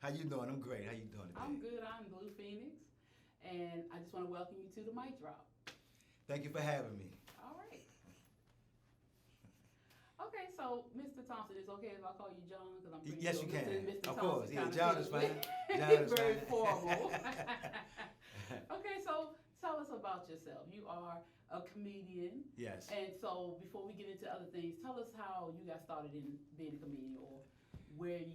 How you doing? I'm great. How you doing today? I'm good. I'm Blue Phoenix, and I just want to welcome you to the mic drop. Thank you for having me. All right. Okay, so Mr. Thompson, it's okay if I call you John because I'm pretty Yes, sure you can. Mr. Of Thompson course. Yeah, kinda John is feels fine. John is very fine. formal. Okay, so tell us about yourself. You are a comedian. Yes. And so before we get into other things, tell us how you got started in being a comedian or where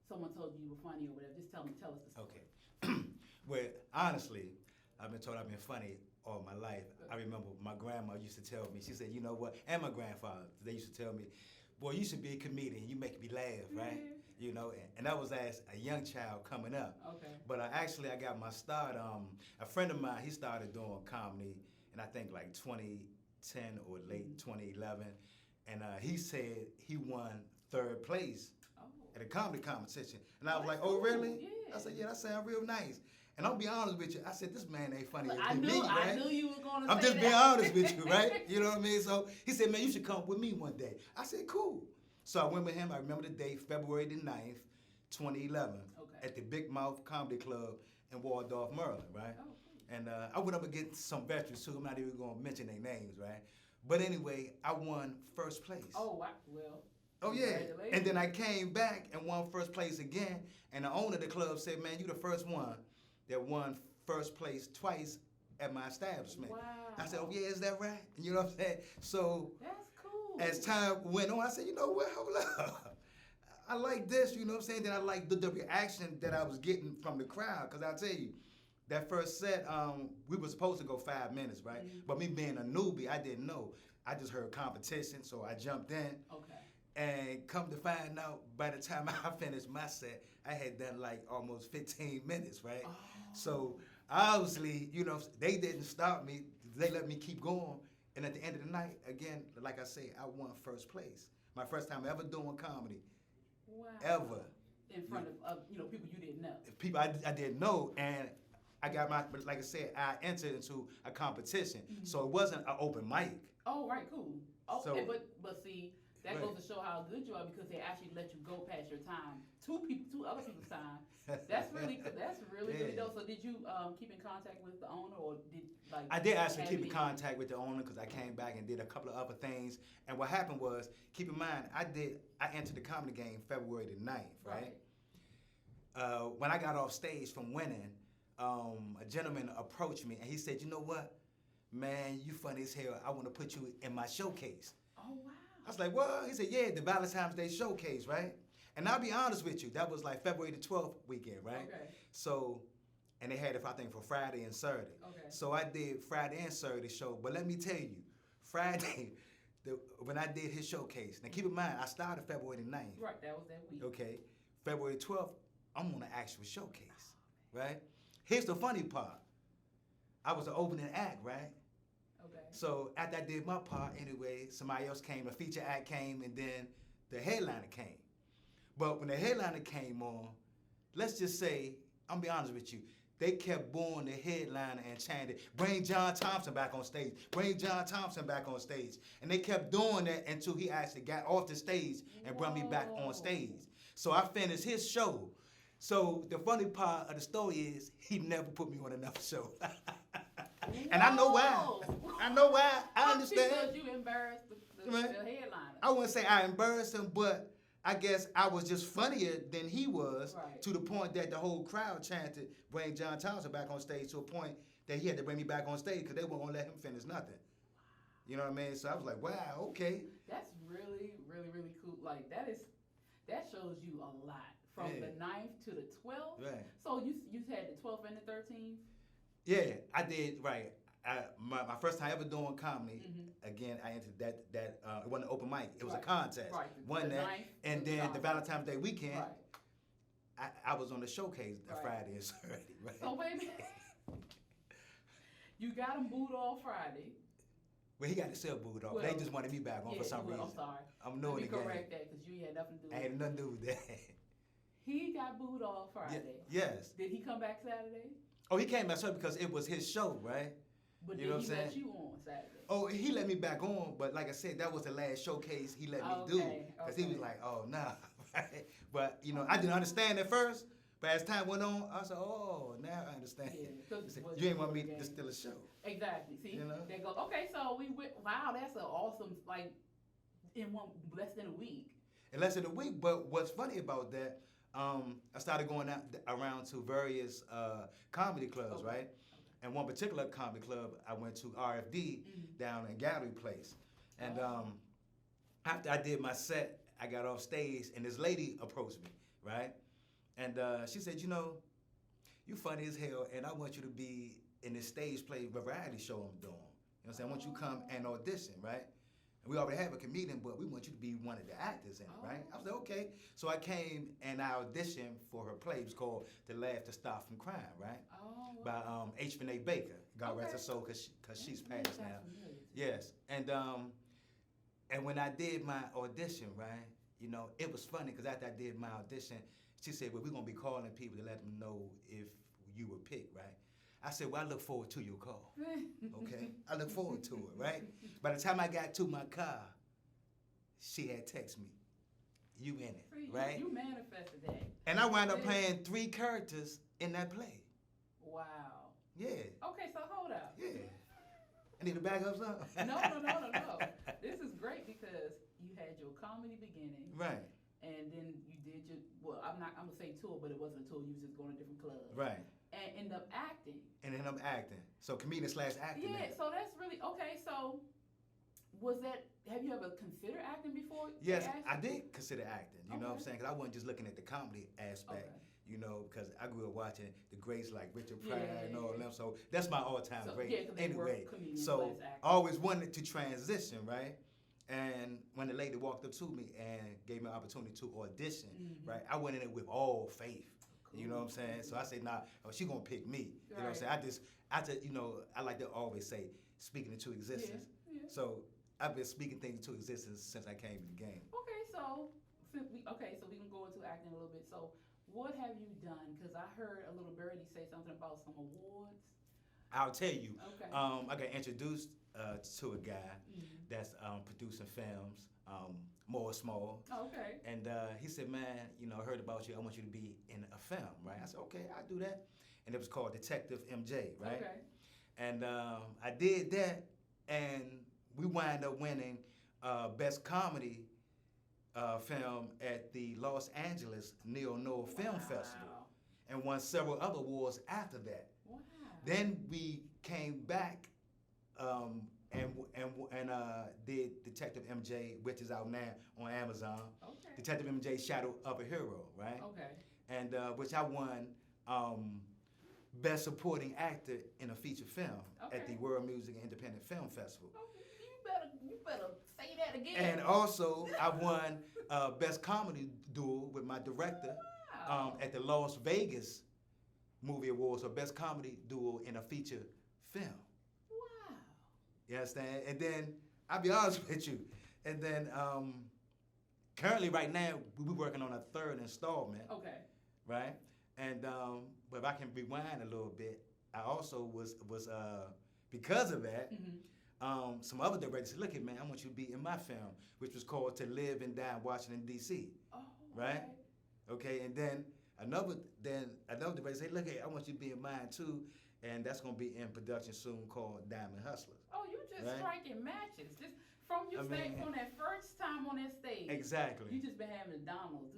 someone told you you were funny or whatever. Just tell us the story. Okay. Well, honestly, I've been told I've been funny all my life. I remember my grandma used to tell me, she said, you know what, and my grandfather, they used to tell me, boy, you should be a comedian. You make me laugh, right? Yeah. You know, and that was as a young child coming up. Okay. But I got my start. A friend of mine, he started doing comedy, and I think like 2010 or late 2011, and he said he won third place at a comedy competition. And I was like, oh, really? Yeah. I said, yeah, that sounds real nice. And I'll be honest with you, I said, this man ain't funny I as knew, me, right? I knew you were going to I'm say just that. being honest with you, right? You know what I mean? So he said, man, you should come with me one day. I said, cool. So I went with him. I remember the date, February the 9th, 2011, at the Big Mouth Comedy Club in Waldorf, Maryland, right? Oh, cool. And I went up against some veterans too. I'm not even going to mention their names, right? But anyway, I won first place. Oh, wow. Well. Oh, yeah. Congratulations. And then I came back and won first place again. And the owner of the club said, man, you the first one that won first place twice at my establishment. Wow. I said, oh, yeah, is that right? You know what I'm saying? So That's cool. as time went on, I said, you know what, hold up. I like this, you know what I'm saying? Then I like the reaction that I was getting from the crowd. Because I'll tell you, that first set, we were supposed to go 5 minutes, right? Mm-hmm. But me being a newbie, I didn't know. I just heard competition, so I jumped in. Okay. And come to find out, by the time I finished my set, I had done like almost 15 minutes, right? Oh. So obviously, you know, they didn't stop me. They let me keep going. And at the end of the night, again, like I say, I won first place. My first time ever doing comedy. Wow. Ever. In front of people you didn't know. People I didn't know. And I got like I said, I entered into a competition. Mm-hmm. So it wasn't an open mic. Oh, right, cool. Okay, So, but see, that right. goes to show how good you are because they actually let you go past your time. Two other people's time. That's really really Yeah. dope. So did you keep in contact with the owner or did like? I did actually have keep in any- contact with the owner because I came back and did a couple of other things. And what happened was, keep in mind, I entered the comedy game February the 9th, right? When I got off stage from winning, a gentleman approached me and he said, you know what, man, you funny as hell. I want to put you in my showcase. Oh wow. I was like, what? He said, yeah, the Valentine's Day showcase, right? And I'll be honest with you, that was like February the 12th weekend, right? Okay. So, and they had it, I think, for Friday and Saturday. Okay. So I did Friday and Saturday show. But let me tell you, Friday, when I did his showcase, now keep in mind, I started February the 9th. Right, that was that week. Okay. February 12th, I'm on the actual showcase, right? Here's the funny part. I was the opening act, right? Okay. So after I did my part, anyway, somebody else came, a feature act came, and then the headliner came. But when the headliner came on, let's just say, I'm gonna be honest with you, they kept booing the headliner and chanted, bring John Thompson back on stage, bring John Thompson back on stage. And they kept doing that until he actually got off the stage and brought me back on stage. So I finished his show. So the funny part of the story is he never put me on another show. And I know why. I know why. I understand. Because you embarrassed the headliner. I wouldn't say I embarrassed him, but I guess I was just funnier than he was, Right. to the point that the whole crowd chanted, bring John Thompson back on stage, to a point that he had to bring me back on stage because they weren't going to let him finish nothing. You know what I mean? So I was like, wow, okay. That's really, really, really cool. Like that shows you a lot. From Yeah. the 9th to the 12th. Right. So you had the 12th and the 13th? Yeah, I did, right. My first time ever doing comedy, again, I entered that it wasn't an open mic, it was a contest. Right. Won The that, 9th and was the then the contest. Valentine's Day weekend, Right. I was on the showcase Right. Friday and Saturday, right? So wait a minute. You got him booed off Friday. Well, he got himself booed off. Well, they just wanted me back on for some reason. I'm sorry. I'm Let knowing me the game. correct that because you had nothing to do I with had it. nothing to do with that. He got booed off Friday. Yes. Did he come back Saturday? Oh, he came back Saturday because it was his show, right? But You know did what he I'm let saying? you on Saturday? Oh, he let me back on, but like I said, that was the last showcase he let me do. Okay, Because he was okay. like, oh, nah. But you know, I didn't understand at first. But as time went on, I said, "Oh, now I understand." Yeah, Said, you ain't want me to steal a show. Exactly. See, you know? They go. Okay, so we went. Wow, that's an awesome. Like in less than a week. In less than a week. But what's funny about that? I started going out around to various comedy clubs, right? And one particular comedy club I went to, RFD, down in Gallery Place. And after I did my set, I got off stage, and this lady approached me, right? And she said, you know, you funny as hell, and I want you to be in this stage play variety show I'm doing. You know what I'm saying? I want you to come and audition, right? And we already have a comedian, but we want you to be one of the actors in it, right? I was like, okay. So I came and I auditioned for her play. It was called To Laugh to Stop from Crime, right? By H. Renee Baker. God rest her soul, because she's passed now. Yes. And when I did my audition, right, you know, it was funny because after I did my audition, she said, well, we're going to be calling people to let them know if you were picked, right? I said, well, I look forward to your call, okay? I look forward to it, right? By the time I got to my car, she had texted me, you in it, right? You manifested that. And I wound up playing 3 characters in that play. Wow. Yeah. Okay, so hold up. Yeah. I need to back up something. No. This is great because you had your comedy beginning. Right. And then you did your, I'm going to say tour, but it wasn't a tour. You was just going to different clubs. Right. And end up acting. So comedian / acting. Yeah, so that's really, okay, so have you ever considered acting before? Yes, I did consider acting, you know what I'm saying? Because I wasn't just looking at the comedy aspect, you know, because I grew up watching the greats like Richard Pryor and all them, so that's my all-time great. Yeah, anyway, so I always wanted to transition, right? And when the lady walked up to me and gave me an opportunity to audition, right, I went in it with all faith. You know what I'm saying? So I say, nah, she gonna pick me. You know what I'm saying? I just, you know, I like to always say, speaking into existence. Yeah. So I've been speaking things into existence since I came to the game. Okay, so we can go into acting a little bit. So what have you done? Because I heard a little birdie say something about some awards. I'll tell you. Okay. I got introduced to a guy that's producing films. More small. Okay. And he said, man, you know, I heard about you. I want you to be in a film, right? I said, okay, I'll do that. And it was called Detective MJ, right? Okay. And I did that, and we wound up winning Best Comedy Film at the Los Angeles Neo-Noir Film Festival, and won several other awards after that. Wow. Then we came back and did Detective MJ, which is out now on Amazon. Okay. Detective MJ: Shadow of a Hero, right? Okay. And which I won Best Supporting Actor in a Feature Film at the World Music Independent Film Festival. Okay. You better say that again. And also I won Best Comedy Duo with my director at the Las Vegas Movie Awards, or Best Comedy Duo in a Feature Film. You understand? And then, I'll be honest with you, and then currently right now, we're working on a 3rd installment. Okay. Right? And, but if I can rewind a little bit, I also was because of that, some other directors said, look, man, I want you to be in my film, which was called To Live and Die in Washington, D.C. Oh, right? Okay, and then another director said, look, I want you to be in mine too, and that's going to be in production soon, called Diamond Hustlers. Oh, you just striking matches. Just from from that first time on that stage. Exactly. You just been having the dominoes.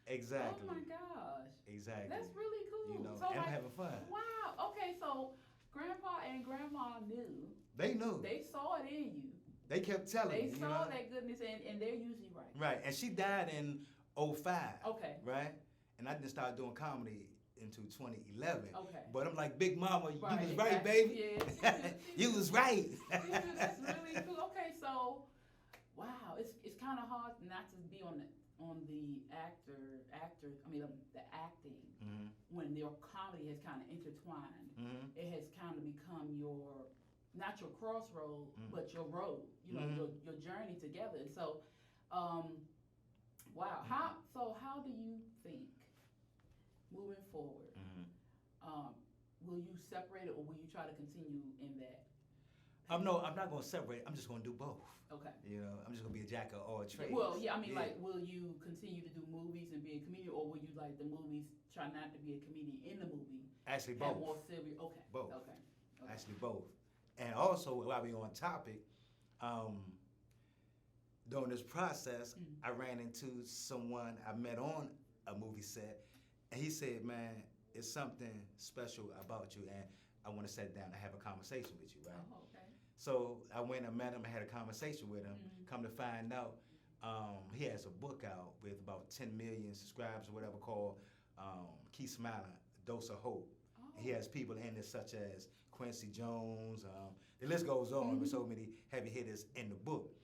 Exactly. Oh my gosh. Exactly. That's really cool. You know, so and I'm having fun. Wow. Okay, so Grandpa and Grandma knew. They knew. They saw it in you. They kept telling me. They saw that goodness, and they're usually right. Right, and she died in 2005. Okay. Right? And I didn't start doing comedy into 2011. Okay. But I'm like, Big Mama, you was right, baby. Yes. You was right. That's really cool. Okay, so, wow, it's kind of hard not to be on the acting when your comedy has kind of intertwined. It has kind of become not your crossroad, but your road. You know, your journey together. And so, wow. How do you think moving forward? Will you separate it, or will you try to continue in that I'm not gonna separate. I'm just gonna do both. Okay. You know, I'm just gonna be a jack of all trades. Well, yeah, I mean, like, will you continue to do movies and be a comedian, or will you like the movies try not to be a comedian in the movie? Actually, Have both. more serious. Okay. Both. Okay. Actually, both. And also, while we on topic, during this process, I ran into someone I met on a movie set, and he said, "Man, it's something special about you, and I want to sit down and have a conversation with you, right?" Oh, okay. So I went and met him and had a conversation with him. Come to find out, he has a book out with about 10 million subscribers or whatever called Keep Smiling, Dose of Hope. Oh. He has people in it such as Quincy Jones. The list goes on with so many heavy hitters in the book.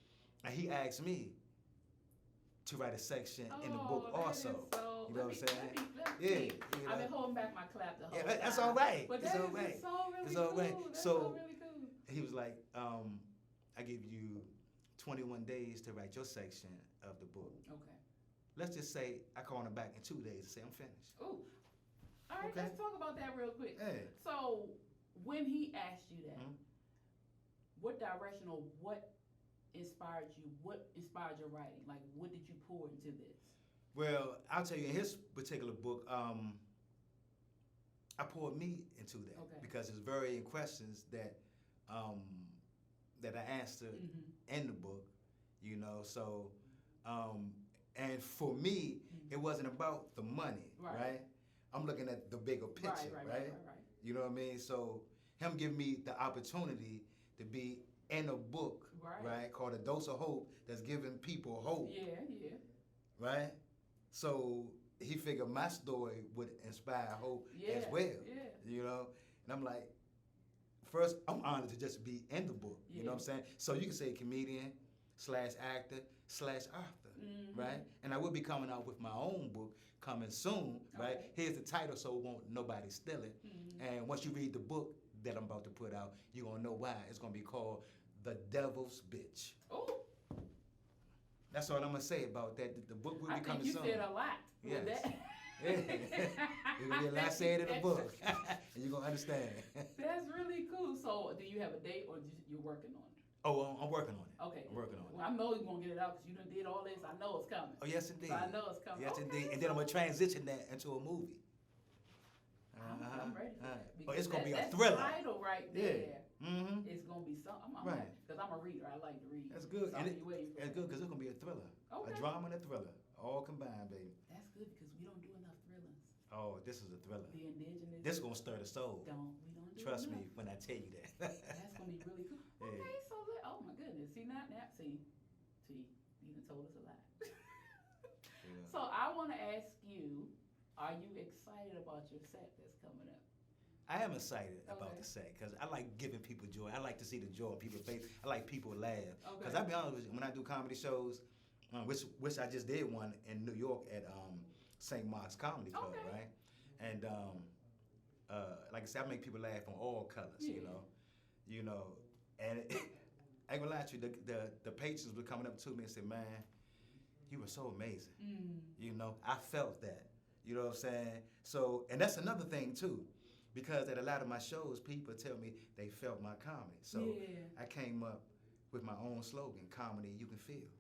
And he asked me to write a section in the book also. So, you know what I'm saying? Yeah. You know. I've been holding back my clap the whole time. That's all right. But it's that all is right. so really it's all cool. right. That's so really cool. he was like, I give you 21 days to write your section of the book. Okay. Let's just say I call him back in 2 days and say I'm finished. Ooh. All right, Okay. let's talk about that real quick. Hey. So, when he asked you that, what direction or what inspired you? What inspired your writing? Like, what did you pour into this? Well, I'll tell you, in his particular book, I poured me into that because there's varying questions that that I answered in the book, you know. So, and for me, it wasn't about the money, right? I'm looking at the bigger picture, right? You know what I mean? So, him giving me the opportunity to be in a book, right, called A Dose of Hope, that's giving people hope. Yeah. Right? So he figured my story would inspire hope as well. Yeah. You know? And I'm like, first, I'm honored to just be in the book. You know what I'm saying? So you can say comedian / actor / author, right? And I will be coming out with my own book coming soon, right? Here's the title, so won't nobody steal it. And once you read the book that I'm about to put out, you're going to know why. It's going to be called The Devil's Bitch. Oh. That's all I'm going to say about that. The book will be coming soon. I think you said a lot. Yes. That. You're going to be a lot said in the book. And you're going to understand. That's really cool. So do you have a date or you're working on it? Oh, I'm working on it. Okay. I'm working on it. Well, I know you're going to get it out because you done did all this. I know it's coming. Oh, yes, indeed. So I know it's coming. Yes, indeed. And then I'm going to transition that into a movie. I'm ready for that. Oh, it's going to be a thriller. That title right there. Mm-hmm. It's going to be something. Right. Because I'm a reader. I like to read. That's good. So And it's good because it's going to be a thriller. Okay. A drama and a thriller. All combined, baby. That's good because we don't do enough thrillers. Oh, this is a thriller. The indigenous. This is going to stir the soul. We don't do Trust enough. me when I tell you that. That's going to be really cool. Yeah. Okay, so oh my goodness. See, you done told us a lot. Yeah. So I want to ask you, are you excited about your set that's coming up? I am excited about the set because I like giving people joy. I like to see the joy on people's face. I like people laugh. Because I'll be honest with you, when I do comedy shows, which I just did one in New York at St. Mark's Comedy Club, right? And like I said, I make people laugh on all colors, you know. And I ain't gonna lie to you, the patrons were coming up to me and said, "Man, you were so amazing." You know, I felt that. You know what I'm saying? So, and that's another thing too. Because at a lot of my shows, people tell me they felt my comedy. So I came up with my own slogan, comedy you can feel,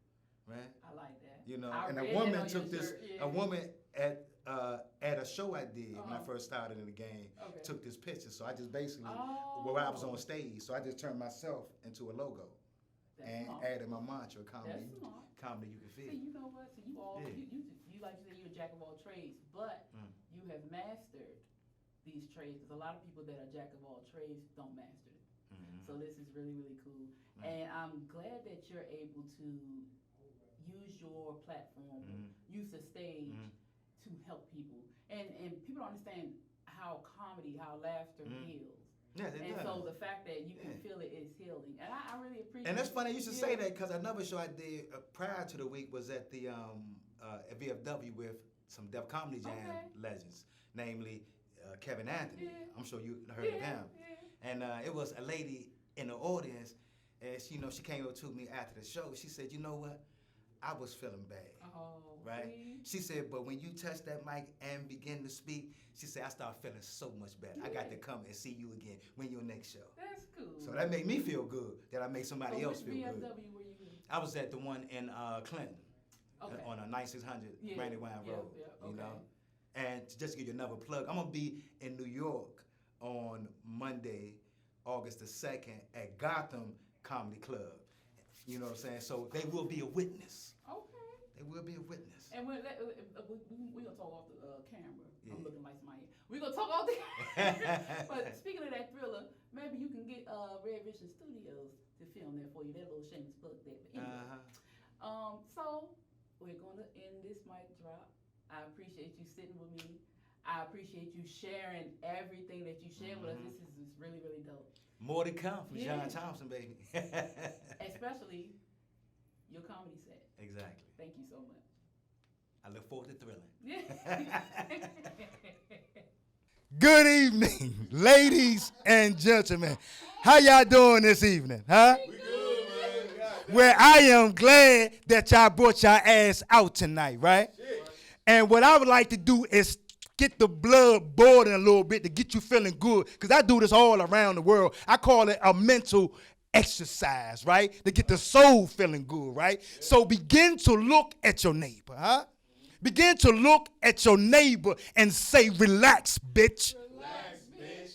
right? I like that. You know, and a woman took this, a woman at a show I did when I first started in the game, took this picture. So I just basically, where I was on stage, so I just turned myself into a logo. And added my mantra, comedy you can feel. See, you know what? So you all, you like to say you're a jack of all trades, but you have mastered these trades, because a lot of people that are jack of all trades don't master it. So this is really, really cool. And I'm glad that you're able to use your platform, use the stage to help people. And people don't understand how comedy, how laughter heals. Yes, it does. So the fact that you can feel it is healing. And I really appreciate it. And that's funny you should say that, because another show I did prior to the week was at the at VFW with some Def Comedy Jam legends, namely Kevin Anthony. I'm sure you heard of him. And it was a lady in the audience, and she came up to me after the show. She said, "You know what? I was feeling bad. Right? Please. She said, but when you touch that mic and begin to speak, she said, I start feeling so much better. I got to come and see you again when your next show. That's cool. So that made me feel good that I make somebody else feel which good. BMW were you in? I was at the one in Clinton Okay. on 9600 Brandywine Road. Okay. You know? And to just give you another plug, I'm going to be in New York on Monday, August the 2nd at Gotham Comedy Club. You know what I'm saying? So they will be a witness. Okay. They will be a witness. And we're going to talk off the camera. Yeah. I'm looking like somebody. We're going to talk off the camera. But speaking of that thriller, maybe you can get Red Vision Studios to film that for you. That little shameless plug there. But anyway, so we're going to end this mic drop. I appreciate you sitting with me. I appreciate you sharing everything that you shared with us. This is really, really dope. More to come from John Thompson, baby. Especially your comedy set. Exactly. Thank you so much. I look forward to thrilling. Yeah. Good evening, ladies and gentlemen. How y'all doing this evening, huh? We good, man. Well, I am glad that y'all brought y'all ass out tonight, right? And what I would like to do is get the blood boiling a little bit to get you feeling good, because I do this all around the world. I call it a mental exercise, right? To get the soul feeling good, right? So begin to look at your neighbor, huh? Begin to look at your neighbor and say, relax, bitch. Relax, bitch.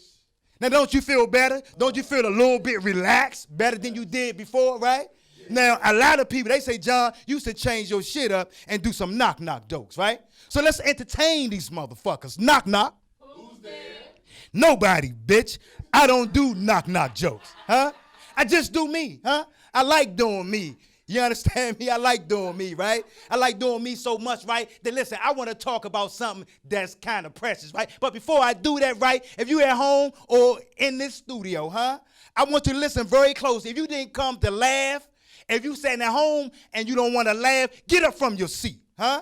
Now, don't you feel better? Don't you feel a little bit relaxed, better than you did before, right? Now, a lot of people, they say, John, you should change your shit up and do some knock-knock jokes, right? So let's entertain these motherfuckers. Knock-knock. Who's there? Nobody, bitch. I don't do knock-knock jokes, huh? I just do me, huh? I like doing me. You understand me? I like doing me, right? I like doing me so much, right? That listen, I want to talk about something that's kind of precious, right? But before I do that, right, if you at home or in this studio, huh, I want you to listen very close. If you didn't come to laugh, if you sitting at home and you don't want to laugh, get up from your seat, huh?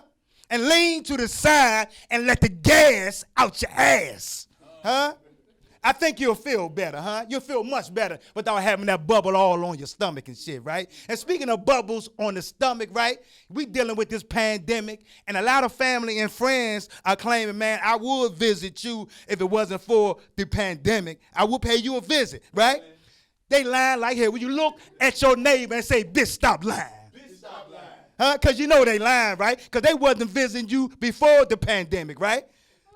And lean to the side and let the gas out your ass, huh? I think you'll feel better, huh? You'll feel much better without having that bubble all on your stomach and shit, right? And speaking of bubbles on the stomach, right? We dealing with this pandemic, and a lot of family and friends are claiming, man, I would visit you if it wasn't for the pandemic. I would pay you a visit, right? They lying like here. When you look at your neighbor and say, bitch, stop lying. Bitch, stop lying. Huh? Because you know they lying, right? Because they wasn't visiting you before the pandemic, right?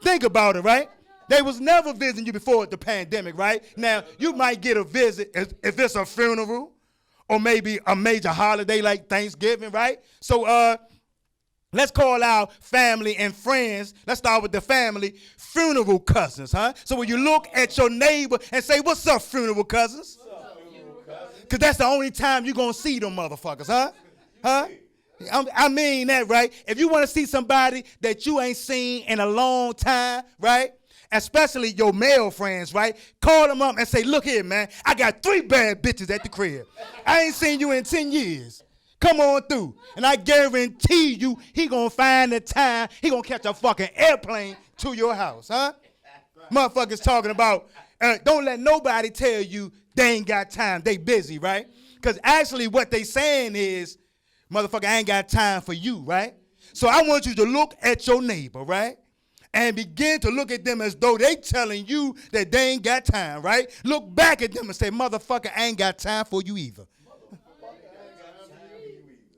Think about it, right? They was never visiting you before the pandemic, right? Now, you might get a visit if it's a funeral or maybe a major holiday like Thanksgiving, right? So let's call our family and friends. Let's start with the family, funeral cousins, huh? So when you look at your neighbor and say, what's up, funeral cousins? What's up, funeral cousin? Because that's the only time you're going to see them motherfuckers, huh? Huh? I mean that, right? If you want to see somebody that you ain't seen in a long time, right? Especially your male friends, right? Call them up and say, look here, man, I got 3 bad bitches at the crib. I ain't seen you in 10 years. Come on through. And I guarantee you, he gonna find the time, he gonna catch a fucking airplane to your house, huh? Motherfuckers talking about, don't let nobody tell you they ain't got time, they busy, right? Because actually what they saying is, motherfucker, I ain't got time for you, right? So I want you to look at your neighbor, right? And begin to look at them as though they telling you that they ain't got time, right? Look back at them and say, motherfucker, I ain't got time for you either.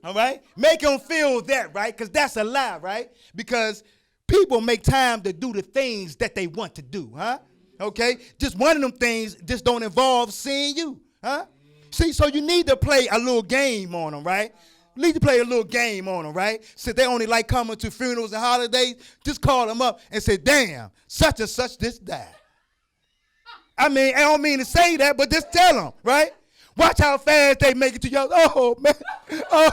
All right? Make them feel that, right? Because that's a lie, right? Because people make time to do the things that they want to do, huh? Okay? Just one of them things just don't involve seeing you, huh? See, so you need to play a little game on them, right? You need to play a little game on them, right? Since they only like coming to funerals and holidays, just call them up and say, damn, such and such just died. I mean, I don't mean to say that, but just tell them, right? Watch how fast they make it to your, oh, man. Oh,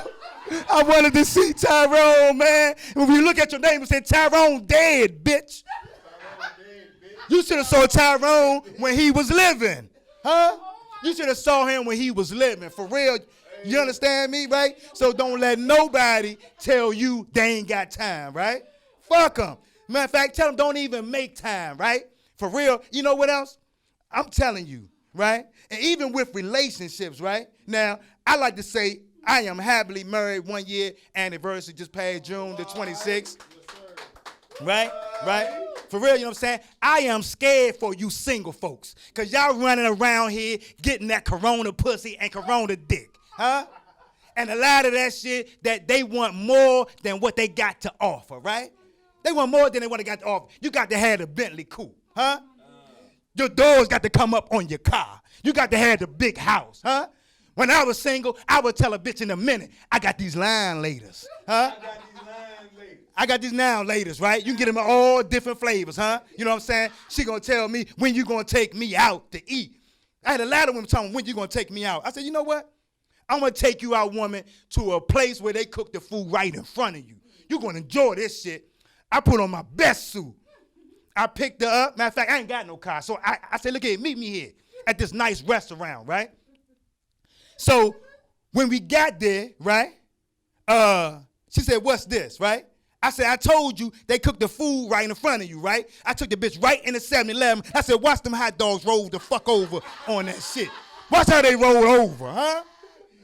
I wanted to see Tyrone, man. When you look at your name and say, Tyrone dead, bitch. You should have saw Tyrone when he was living, huh? You should have saw him when he was living, for real. You understand me, right? So don't let nobody tell you they ain't got time, right? Fuck them. Matter of fact, tell them don't even make time, right? For real. You know what else? I'm telling you, right? And even with relationships, right? Now, I like to say I am happily married 1 year anniversary just past June the 26th. Right? For real, you know what I'm saying? I am scared for you single folks. Because y'all running around here getting that corona pussy and corona dick. Huh? And a lot of that shit that they want more than what they got to offer, right? They want more than what they got to offer. You got to have the Bentley coupe, huh? Your doors got to come up on your car. You got to have the big house, huh? When I was single, I would tell a bitch in a minute, I got these line ladies, huh? I got these now ladies, right? You can get them in all different flavors, huh? You know what I'm saying? She gonna tell me when you gonna take me out to eat. I had a lot of women tell me when you gonna take me out. I said, you know what? I'm gonna take you out, woman, to a place where they cook the food right in front of you. You're gonna enjoy this shit. I put on my best suit. I picked her up. Matter of fact, I ain't got no car. So I said, look here, meet me here at this nice restaurant, right? So when we got there, right, she said, what's this, right? I said, I told you they cooked the food right in front of you, right? I took the bitch right in the 7-Eleven. I said, watch them hot dogs roll the fuck over on that shit. Watch how they roll over, huh?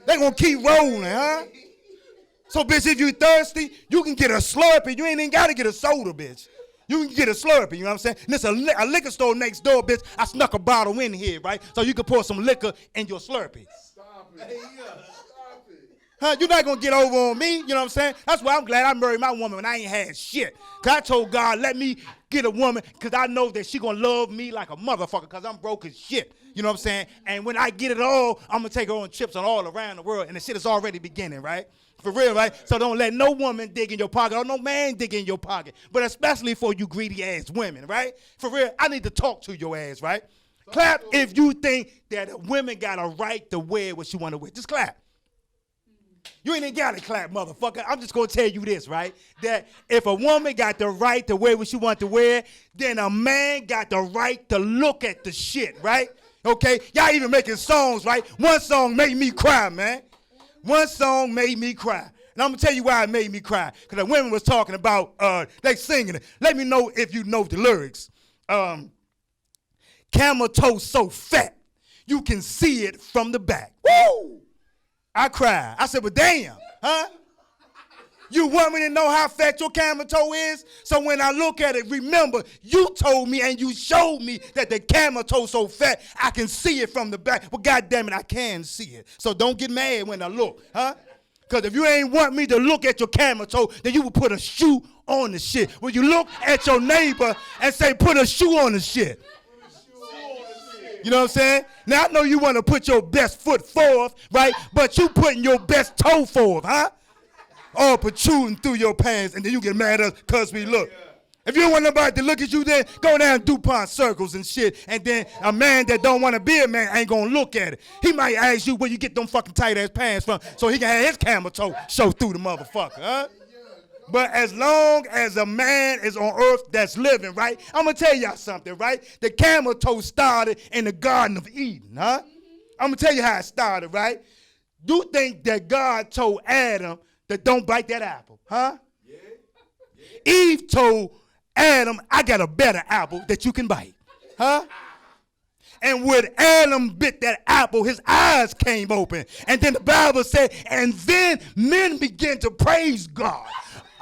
They gonna keep rolling, huh? So, bitch, if you thirsty, you can get a Slurpee. You ain't even gotta get a soda, bitch. You can get a Slurpee, you know what I'm saying? And there's a liquor store next door, bitch. I snuck a bottle in here, right? So you can pour some liquor in your Slurpee. Stop it. Hey, stop it. Huh? You're not gonna get over on me, you know what I'm saying? That's why I'm glad I married my woman when I ain't had shit. Cause I told God, let me get a woman, cause I know that she gonna love me like a motherfucker, cause I'm broke as shit. You know what I'm saying? And when I get it all, I'm gonna take her on trips on all around the world, and the shit is already beginning, right? For real, right? So don't let no woman dig in your pocket or no man dig in your pocket. But especially for you greedy ass women, right? For real, I need to talk to your ass, right? Clap if you think that women got a right to wear what she want to wear. Just clap. You ain't even got to clap, motherfucker. I'm just going to tell you this, right? That if a woman got the right to wear what she want to wear, then a man got the right to look at the shit, right? Okay? Y'all even making songs, right? One song made me cry, man. One song made me cry. And I'm going to tell you why it made me cry. Because the women was talking about, they singing it. Let me know if you know the lyrics. Camel toe so fat, you can see it from the back. Woo! I cried. I said, well, damn, huh? You want me to know how fat your camel toe is? So when I look at it, remember, you told me and you showed me that the camel toe so fat, I can see it from the back. Well, goddamn it, I can see it. So don't get mad when I look, huh? Because if you ain't want me to look at your camel toe, then you would put a shoe on the shit. When you look at your neighbor and say, put a shoe on the shit. You know what I'm saying? Now, I know you want to put your best foot forth, right? But you putting your best toe forth, huh? All protruding through your pants, and then you get mad at us because we look. If you don't want nobody to look at you, then go down DuPont circles and shit, and then a man that don't want to be a man ain't going to look at it. He might ask you where you get them fucking tight-ass pants from so he can have his camel toe show through the motherfucker, huh? But as long as a man is on earth that's living, right, I'm going to tell y'all something, right? The camel toe started in the Garden of Eden, huh? I'm going to tell you how it started, right? You think that God told Adam that don't bite that apple, huh? Yeah. Eve told Adam, I got a better apple that you can bite, huh? And when Adam bit that apple, his eyes came open. And then the Bible said, and then men began to praise God.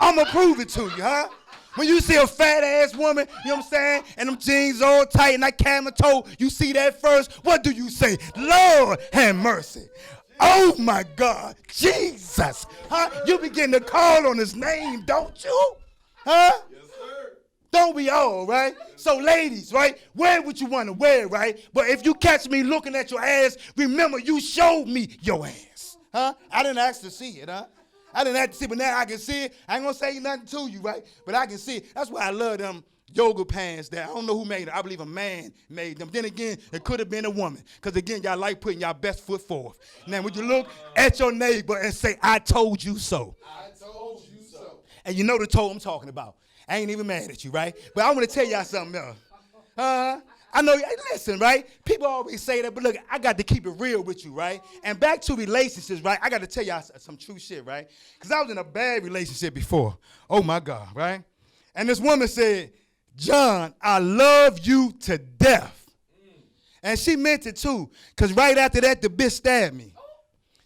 I'm going to prove it to you, huh? When you see a fat-ass woman, you know what I'm saying, and them jeans all tight and that camel toe, you see that first, what do you say? Lord, have mercy. Oh, my God, Jesus. Huh? You begin to call on his name, don't you? Huh? Yes, sir. Don't we all, right? So, ladies, right, wear what you want to wear, right? But if you catch me looking at your ass, remember you showed me your ass. Huh? I didn't ask to see it, huh? I didn't have to see it, but now I can see it. I ain't going to say nothing to you, right? But I can see it. That's why I love them yoga pants that I don't know who made them. I believe a man made them. Then again, it could have been a woman. Because again, y'all like putting y'all best foot forth. Now, would you look at your neighbor and say, I told you so? I told you so. And you know the toe I'm talking about. I ain't even mad at you, right? But I want to tell y'all something else. I know, listen, right? People always say that, but look, I got to keep it real with you, right? And back to relationships, right? I got to tell y'all some true shit, right? Because I was in a bad relationship before. Oh, my God, right? And this woman said, John, I love you to death. And she meant it, too, because right after that, the bitch stabbed me.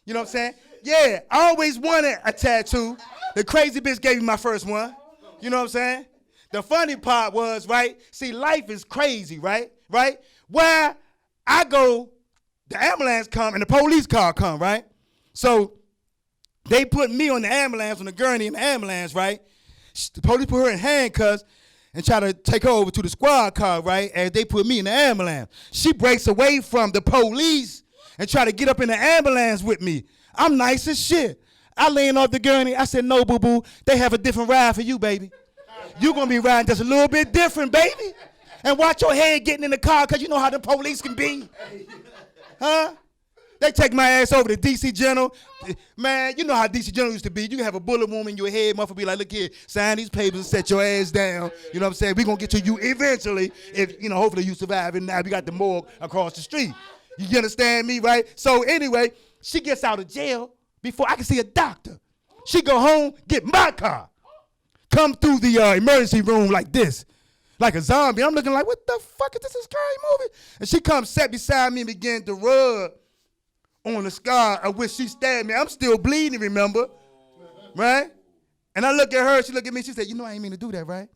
You know what I'm saying? Yeah, I always wanted a tattoo. The crazy bitch gave me my first one. You know what I'm saying? The funny part was, right? See, life is crazy, right? Right? Where I go, the ambulance come and the police car come, right? So they put me on the ambulance, on the gurney in the ambulance, right? The police put her in handcuffs and try to take her over to the squad car, right? As they put me in the ambulance. She breaks away from the police and try to get up in the ambulance with me. I'm nice as shit. I laying off the gurney. I said, no, boo-boo. They have a different ride for you, baby. You're going to be riding just a little bit different, baby. And watch your head getting in the car because you know how the police can be. Huh? They take my ass over to D.C. General. Man, you know how D.C. General used to be. You can have a bullet wound in your head. Motherfucker be like, look here, sign these papers and set your ass down. You know what I'm saying? We're going to get to you eventually if, you know, hopefully you survive. And now we got the morgue across the street. You understand me, right? So anyway, she gets out of jail before I can see a doctor. She go home, get my car. Come through the emergency room like this. Like a zombie. I'm looking like, what the fuck is this? A scary movie? And she comes, sat beside me and began to rub on the scar of which she stabbed me. I'm still bleeding, remember? Right? And I look at her, she look at me, she said, you know I ain't mean to do that, right?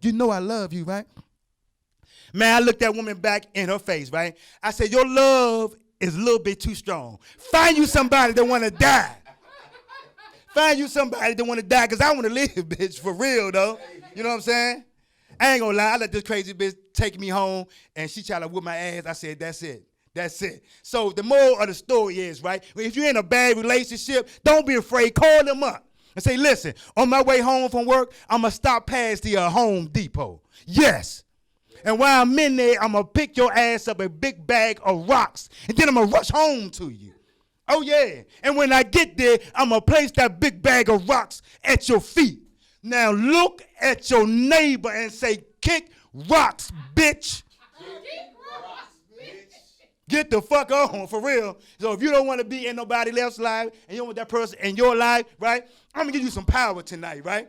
You know I love you, right? Man, I looked that woman back in her face, right? I said, your love is a little bit too strong. Find you somebody that want to die. Find you somebody that want to die, because I want to live, bitch, for real, though. You know what I'm saying? I ain't gonna lie, I let this crazy bitch take me home, and she tried to whip my ass. I said, that's it. That's it. So the moral of the story is, right, if you're in a bad relationship, don't be afraid. Call them up and say, listen, on my way home from work, I'm going to stop past the Home Depot. Yes. And while I'm in there, I'm going to pick your ass up a big bag of rocks, and then I'm going to rush home to you. Oh, yeah. And when I get there, I'm going to place that big bag of rocks at your feet. Now look at your neighbor and say, kick rocks, bitch. Get the fuck on, for real. So if you don't want to be in nobody else's life and you don't want that person in your life, right, I'm going to give you some power tonight, right?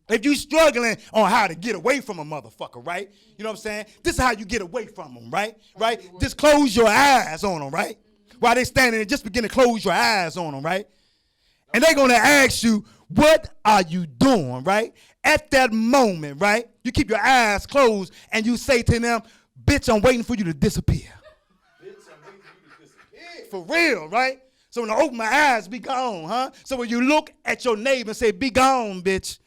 If you struggling on how to get away from a motherfucker, right? You know what I'm saying? This is how you get away from them, right? Right? Just close your eyes on them, right? While they standing there, just begin to close your eyes on them, right? And they're going to ask you, what are you doing, right? At that moment, right? You keep your eyes closed and you say to them, bitch, I'm waiting for you to disappear. For real, right? So when I open my eyes, be gone, huh? So when you look at your neighbor and say, be gone, bitch.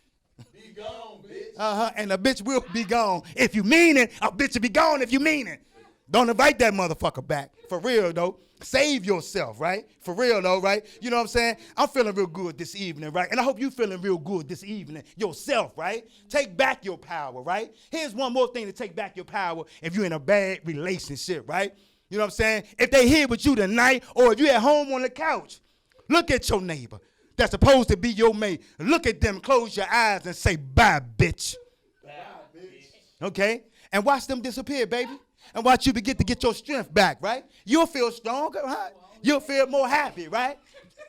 Be gone, bitch. Uh-huh, and a bitch will be gone. If you mean it, a bitch will be gone if you mean it. Don't invite that motherfucker back. For real, though. Save yourself, right? For real, though, right? You know what I'm saying? I'm feeling real good this evening, right? And I hope you're feeling real good this evening yourself, right? Take back your power, right? Here's one more thing to take back your power if you're in a bad relationship, right? You know what I'm saying? If they here with you tonight, or if you're at home on the couch, look at your neighbor that's supposed to be your mate. Look at them, close your eyes, and say, bye, bitch. Bye, bitch. Okay? And watch them disappear, baby. And watch you begin to get your strength back, right? You'll feel stronger, right? You'll feel more happy, right?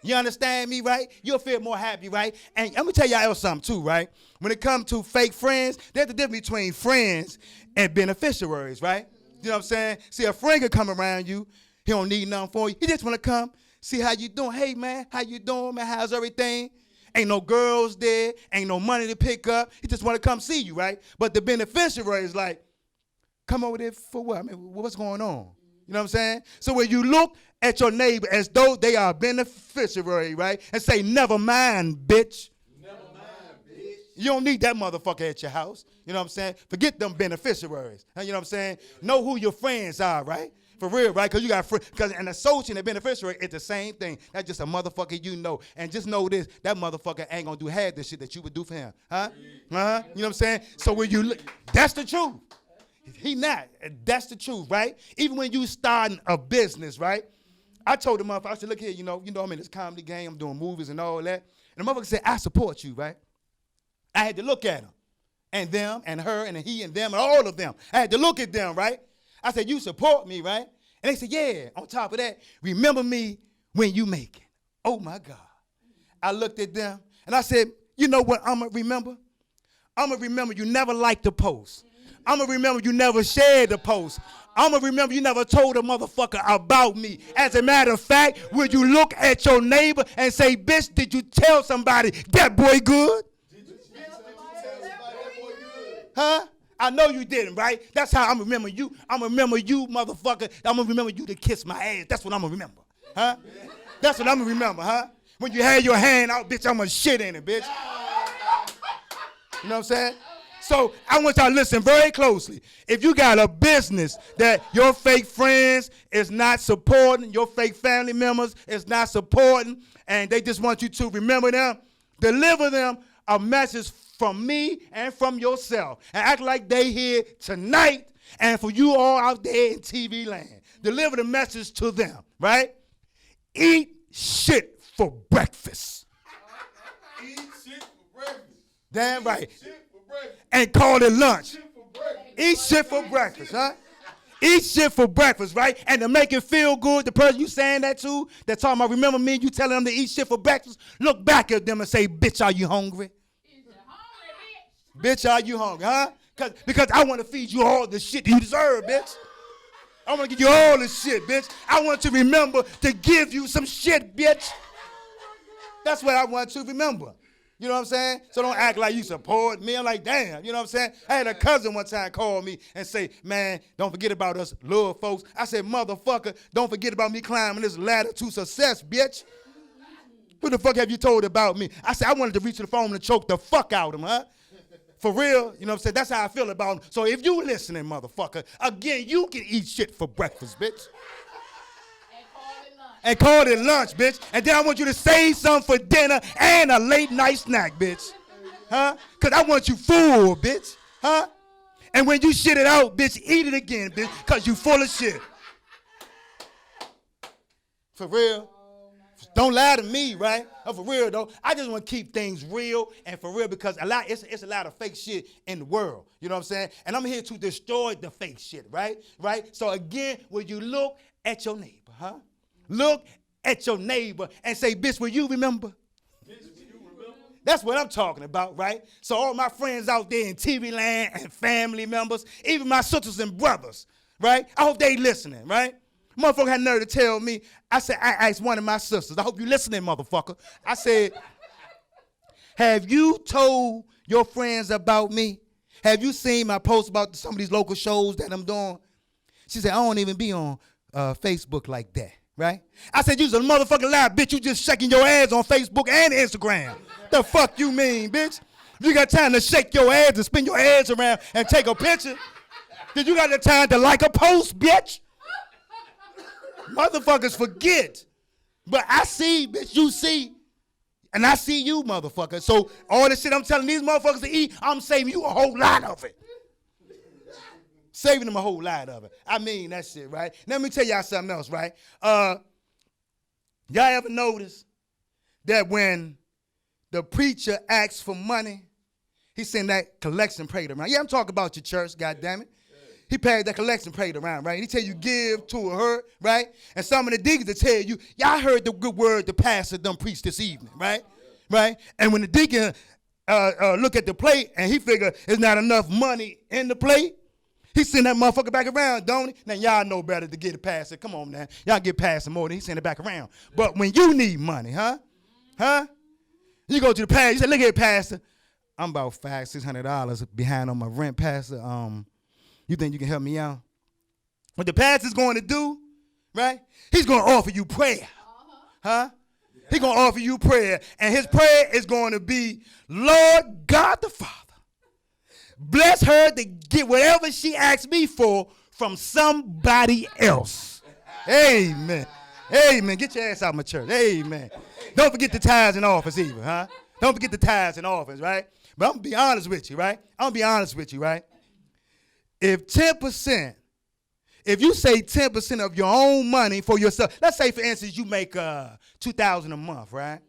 You understand me, right? You'll feel more happy, right? And let me tell y'all else something, too, right? When it comes to fake friends, there's the difference between friends and beneficiaries, right? You know what I'm saying? See, a friend can come around you. He don't need nothing for you. He just want to come, see how you doing. Hey, man, how you doing, man? How's everything? Ain't no girls there. Ain't no money to pick up. He just want to come see you, right? But the beneficiary is like, come over there for what? I mean, what's going on? You know what I'm saying? So when you look at your neighbor as though they are a beneficiary, right? And say, never mind, bitch. Never mind, bitch. You don't need that motherfucker at your house. You know what I'm saying? Forget them beneficiaries. You know what I'm saying? Know who your friends are, right? For real, right? Because you got friends. Because an associate and a beneficiary, it's the same thing. That's just a motherfucker you know. And just know this, that motherfucker ain't going to do half the shit that you would do for him. Huh? Uh-huh. You know what I'm saying? So when you look, that's the truth. He not. That's the truth, right? Even when you starting a business, right? I told the motherfucker, I said, look here, you know I'm in this comedy game, I'm doing movies and all that. And the motherfucker said, I support you, right? I had to look at him. And them, and her, and he, and them, and all of them. I had to look at them, right? I said, you support me, right? And they said, yeah. On top of that, remember me when you make it. Oh, my God. I looked at them, and I said, you know what I'm going to remember? I'm going to remember you never liked the post. I'm going to remember you never shared the post. I'm going to remember you never told a motherfucker about me. As a matter of fact, would you look at your neighbor and say, bitch, did you tell somebody that boy good? Did you tell somebody that boy good? Huh? I know you didn't, right? That's how I'm going to remember you. I'm going to remember you, motherfucker. I'm going to remember you to kiss my ass. That's what I'm going to remember. Huh? That's what I'm going to remember, huh? When you had your hand out, bitch, I'm going to shit in it, bitch. You know what I'm saying? So I want y'all to listen very closely. If you got a business that your fake friends is not supporting, your fake family members is not supporting, and they just want you to remember them, deliver them a message from me and from yourself. And act like they here tonight, and for you all out there in TV land, deliver the message to them, right? Eat shit for breakfast. Eat shit for breakfast. Damn right. Eat shit for breakfast. And call it lunch. Shit for breakfast. Eat shit for breakfast, huh? Eat shit for breakfast, right? And to make it feel good, the person you saying that to, that talking about remember me, you telling them to eat shit for breakfast, look back at them and say, bitch, are you hungry? Bitch, are you hungry, huh? Because I want to feed you all the shit you deserve, bitch. I want to give you all the shit, bitch. I want to remember to give you some shit, bitch. That's what I want to remember. You know what I'm saying? So don't act like you support me. I'm like, damn, you know what I'm saying? I had a cousin one time call me and say, man, don't forget about us little folks. I said, motherfucker, don't forget about me climbing this ladder to success, bitch. Who the fuck have you told about me? I said, I wanted to reach to the phone and choke the fuck out of him, huh? For real, you know what I'm saying? That's how I feel about him. So if you listening, motherfucker, again, you can eat shit for breakfast, bitch. And call it lunch, bitch. And then I want you to save some for dinner and a late night snack, bitch. Huh? Because I want you full, bitch. Huh? And when you shit it out, bitch, eat it again, bitch, because you full of shit. For real. Don't lie to me, right? For real, though. I just want to keep things real and for real because it's a lot of fake shit in the world. You know what I'm saying? And I'm here to destroy the fake shit, right? Right? So again, when you look at your neighbor, huh? Look at your neighbor and say, bitch, will you remember? That's what I'm talking about, right? So all my friends out there in TV land and family members, even my sisters and brothers, right? I hope they listening, right? Motherfucker had nerve to tell me, I asked one of my sisters, I hope you listening, motherfucker. I said, have you told your friends about me? Have you seen my posts about some of these local shows that I'm doing? She said, I don't even be on Facebook like that. Right? I said, you's a motherfucking lie, bitch. You just shaking your ass on Facebook and Instagram. The fuck you mean, bitch? You got time to shake your ass and spin your ass around and take a picture? Then you got the time to like a post, bitch? Motherfuckers forget. But I see, bitch, you see. And I see you, motherfucker. So all the shit I'm telling these motherfuckers to eat, I'm saving you a whole lot of it. Saving them a whole lot of it. I mean that shit, right? Let me tell y'all something else, right? Y'all ever notice that when the preacher asks for money, he send that collection plate around? Yeah, I'm talking about your church, goddammit. He paid that collection plate around, right? He tell you give to her, right? And some of the deacons will tell you, y'all heard the good word the pastor done preached this evening, right? Right? And when the deacon look at the plate and he figure there's not enough money in the plate, he send that motherfucker back around, don't he? Now, y'all know better to get it past it. Come on, now. Y'all get past it more than he send it back around. But when you need money, huh? You go to the pastor, you say, look here, pastor. I'm about $500-600 behind on my rent, pastor. You think you can help me out? What the pastor's going to do, right? He's going to offer you prayer. Huh? He's going to offer you prayer. And his prayer is going to be, Lord God the Father, bless her to get whatever she asks me for from somebody else. Amen. Amen. Get your ass out of my church. Amen. Don't forget the tithes and offers either, huh? Don't forget the tithes and offers, right? But I'm going to be honest with you, right? If 10%, if you say 10% of your own money for yourself, let's say, for instance, you make $2,000 a month, right?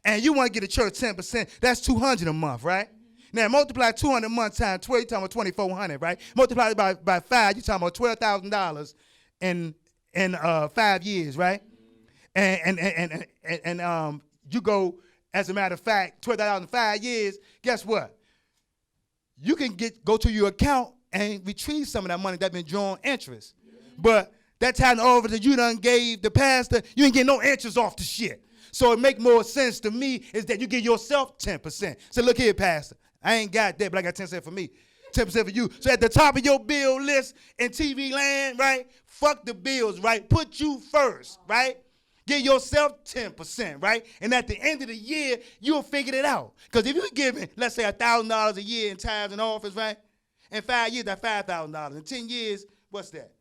And you want to get a church 10%, that's $200 a month, right? Now, multiply 200 a month times 12, you're talking about 2,400, right? Multiply it by 5, you're talking about $12,000 in 5 years, right? And you go, as a matter of fact, $12,000 in 5 years, guess what? You can go to your account and retrieve some of that money that's been drawing interest. But that time over that you done gave the pastor, you ain't getting no interest off the shit. So it make more sense to me is that you give yourself 10%. So look here, pastor, I ain't got that, but I got 10% for me. 10% for you. So at the top of your bill list in TV land, right? Fuck the bills, right? Put you first, right? Give yourself 10%, right? And at the end of the year, you'll figure it out. Because if you're giving, let's say, $1,000 a year in tithes and office, right? In 5 years, that's $5,000. In 10 years, what's that?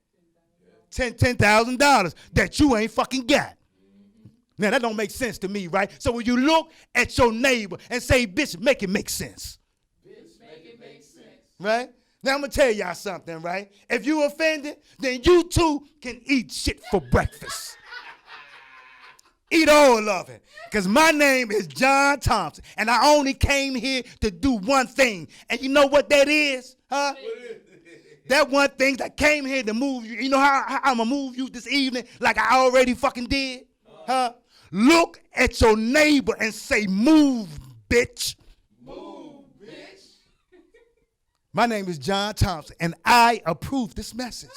$10,000 that you ain't fucking got. Now, that don't make sense to me, right? So when you look at your neighbor and say, bitch, make it make sense. Right? Now, I'm going to tell y'all something, right? If you offended, then you too can eat shit for breakfast. Eat all of it. Because my name is John Thompson, and I only came here to do one thing. And you know what that is? Huh? That one thing that came here to move you. You know how I'm going to move you this evening like I already fucking did? Huh? Look at your neighbor and say, move, bitch. Move, bitch. My name is John Thompson, and I approve this message.